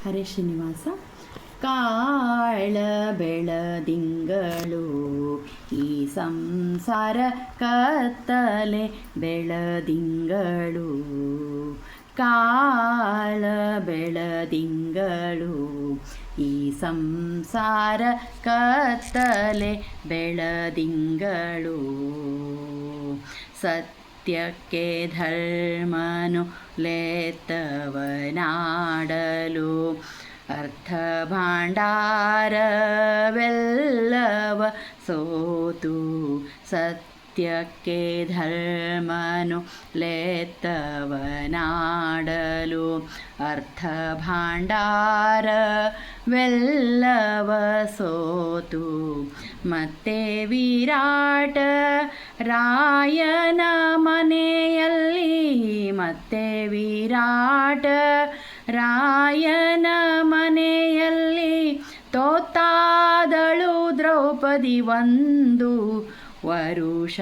ಹರೇ ಶ್ರೀನಿವಾಸ. ಕಾಳ ಬೆಳದಿಂಗಳು ಈ ಸಂಸಾರ ಕತ್ತಲೆ ಬೆಳದಿಂಗಳು, ಕಾಳ ಬೆಳದಿಂಗಳು ಈ ಸಂಸಾರ ಕತ್ತಲೆ ಬೆಳದಿಂಗಳು. ಸತ್ಯಕ್ಕೆ ಧರ್ಮನು ಲೇತವನಾಡಲು ಅರ್ಥ ಭಾಂಡಾರವೆಲ್ಲವ ಸೋತು. ಸತ್ಯಕ್ಕೆ ಧರ್ಮನು ಲೇತವನಾಡಲು ಅರ್ಥ ಭಾಂಡಾರವೆಲ್ಲವ ಸೋತು. ಮತ್ತೆ ವಿರಾಟ ರಾಯನ ಮನೆಯಲ್ಲಿ, ಮತ್ತೆ ವಿರಾಟ ರಾಯನ ಮನೆಯಲ್ಲಿ ತೋತಾದಳು ದ್ರೌಪದಿ ಒಂದು ವರುಷ.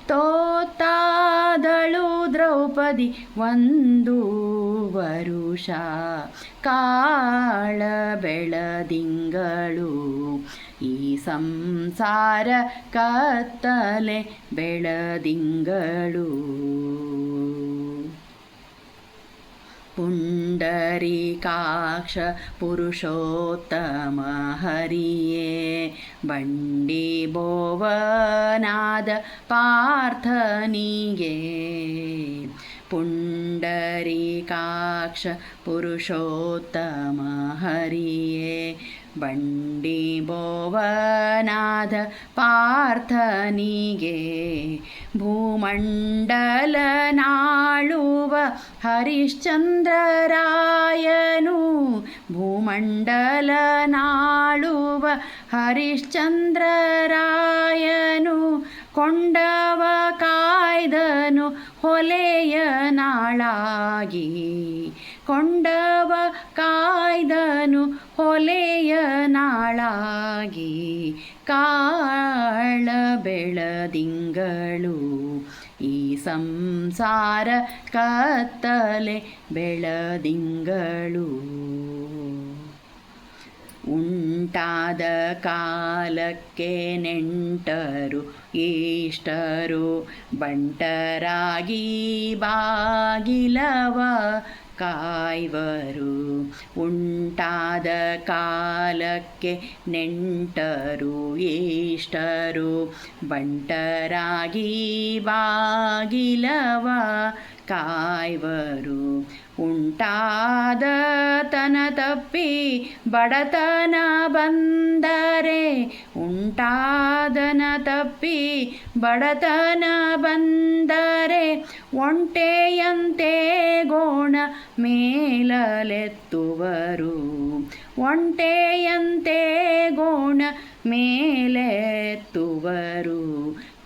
ತೋತಾದಳು ದ್ರೌಪದಿ ಒಂದು ವರುಷ. ಕಾಳ ಬೆಳದಿಂಗಳು ಈ ಸಂಸಾರ ಕತ್ತಲೆ ಬೆಳದಿಂಗಳು. ಪುಂಡರೀಕಾಕ್ಷ ಪುರುಷೋತ್ತಮ ಹರಿಯೇ ಬಂಡಿ ಬೋವನಾದ ಪಾರ್ಥನಿಗೆ. ಪುಂಡರೀಕಾಕ್ಷ ಪುರುಷೋತ್ತಮ ಹರಿಯೇ ಬಂಡಿ ಬೋವನಾದ ಪಾರ್ಥನಿಗೆ. ಭೂಮಂಡಲನಾಳುವ ಹರಿಶ್ಚಂದ್ರರಾಯನು, ಭೂಮಂಡಲನಾಳುವ ಹರಿಶ್ಚಂದ್ರರಾಯನು ಕೊಂಡವ ಕಾಯ್ದನು ಹೊಲೆಯ ನಾಳಾಗಿ. ಕೊಂಡವ ಕಾಯ್ದನು ಹೊಲೆಯ ನಾಳಾಗಿ. ಕಾಳ ಬೆಳದಿಂಗಳು ಈ ಸಂಸಾರ ಕತ್ತಲೆ ಬೆಳದಿಂಗಳು. ಉಂಟಾದ ಕಾಲಕ್ಕೆ ನೆಂಟರು ಇಷ್ಟರು ಬಂಟರಾಗಿ ಬಾಗಿಲವ ಕಾಯ್ವರು. ಉಂಟಾದ ಕಾಲಕ್ಕೆ ನೆಂಟರು ಇಷ್ಟರು ಬಂಟರಾಗಿ ಬಾಗಿಲವ ಕಾಯ್ವರು. ಉಂಟಾದ ತನ ತಪ್ಪಿ ಬಡತನ ಬಂದರೆ, ಉಂಟಾದನ ತಪ್ಪಿ ಬಡತನ ಬಂದರೆ ಒಂಟೆಯಂತೆ ಗೋಣ ಮೇಲಲೆತ್ತುವರು. ಒಂಟೆಯಂತೆ ಗೋಣ ಮೇಲೆತ್ತುವರು.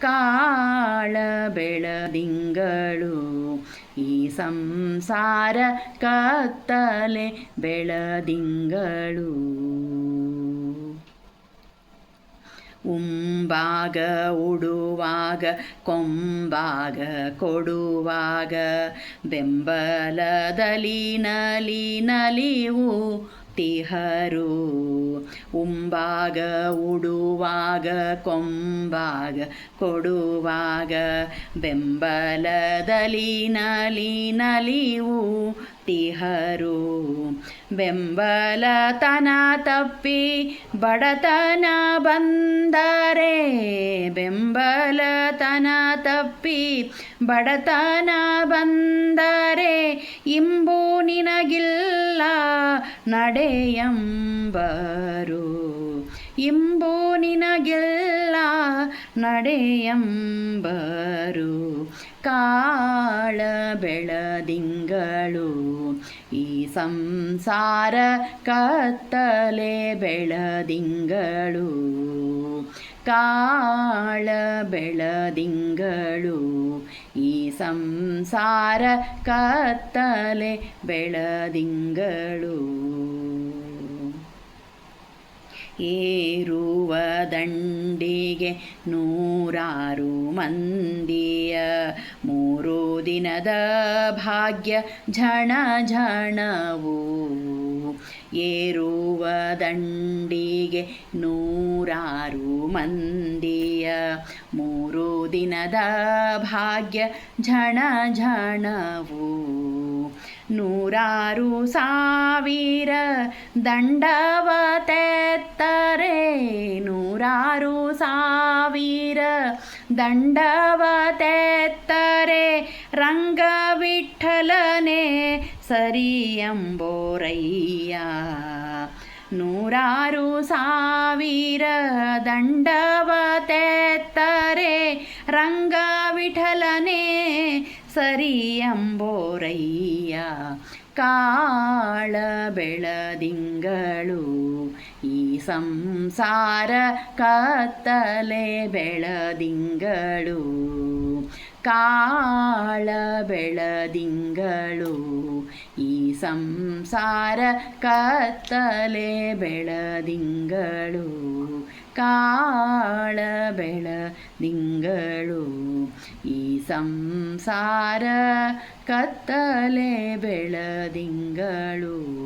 ಕಾಳ ಬೆಳದಿಂಗಳು ಈ ಸಂಸಾರ ಕತ್ತಲೆ ಬೆಳದಿಂಗಳು. ಉಂಬಾಗ ಉಡುವಾಗ ಕೊಂಬಾಗ ಕೊಡುವಾಗ ಬೆಂಬಲದಲ್ಲಿ ನಲಿ ನಲಿವು ತಿಹರು. ಉಂಬಾಗ ಉಡುವಾಗ ಕೊಂಬಾಗ ಕೊಡುವಾಗ ಬೆಂಬಲದಲ್ಲಿ ನಲಿ ನಲಿವು ತಿಹರು. ಬೆಂಬಲತನ ತಪ್ಪಿ ಬಡತನ ಬಂದರೆ, ಬೆಂಬಲತನ ತಪ್ಪಿ ಬಡತನ ಬಂದರೆ ಇಂಬು ನಿನಗಿಲ್ಲ ನಡೆಯಂಬರು. ಇಂಬು ನಿನಗಿಲ್ಲ ನಡೆಯಂಬರು. ಕಾಳ ಬೆಳದಿಂಗಳು ಈ ಸಂಸಾರ ಕತ್ತಲೆ ಬೆಳದಿಂಗಳು. ಕಾಳ ಬೆಳದಿಂಗಳು ಈ ಸಂಸಾರ ಕತ್ತಲೆ ಬೆಳದಿಂಗಳು. ಏರುವ ದಂಡಿಗೆ ನೂರಾರು ಮಂದಿಯ ಮೂರು ದಿನದ ಭಾಗ್ಯ ಝಣ ಝಣವು ಏರುವ ದಂಡಿಗೆ ನೂರಾರು ಮಂದಿಯ 3 ದಿನದ ಭಾಗ್ಯ ಝಣ ಝಣವು ನೂರಾರು ಸಾವಿರ ದಂಡವ ತೆತ್ತರೆ ನೂರಾರು ಸಾವಿರ ದಂಡವ ತೆತ್ತರೆ ರಂಗವಿಠಲನೆ ಸರಿಯಂಬೋರಯ್ಯ ನೂರಾರು ಸಾವಿರ ದಂಡವ ತೆತ್ತರೆ ರಂಗವಿಠಲನೆ ಸರಿಯಂಬೋರಯ್ಯ ಕಾಳ ಬೆಳದಿಂಗಳು ಈ ಸಂಸಾರ ಕತ್ತಲೆ ಬೆಳದಿಂಗಳು ಕಾಳ ಬೆಳದಿಂಗಳು ಈ ಸಂಸಾರ ಕತ್ತಲೆ ಬೆಳದಿಂಗಳು ಕಾಳ ಬೆಳದಿಂಗಳು ಈ ಸಂಸಾರ ಕತ್ತಲೆ ಬೆಳದಿಂಗಳು.